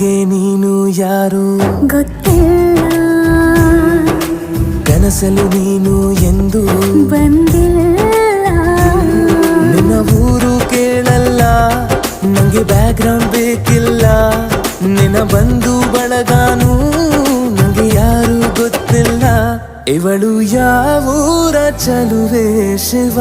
ನನಗೆ ನೀನು ಯಾರು ಗೊತ್ತಿಲ್ಲ, ಕನಸಲು ನೀನು ಎಂದು ಬಂದಿಲ್ಲ. ನಿನ್ನ ಊರು ಕೇಳಲ್ಲ, ನಂಗೆ ಬ್ಯಾಕ್ಗ್ರೌಂಡ್ ಬೇಕಿಲ್ಲ. ನಿನ್ನ ಬಂಧು ಬಳಗಾನು ನಂಗೆ ಯಾರು ಗೊತ್ತಿಲ್ಲ. ಇವಳು ಯಾವೂರ ಚಲುವೆ ಶಿವ.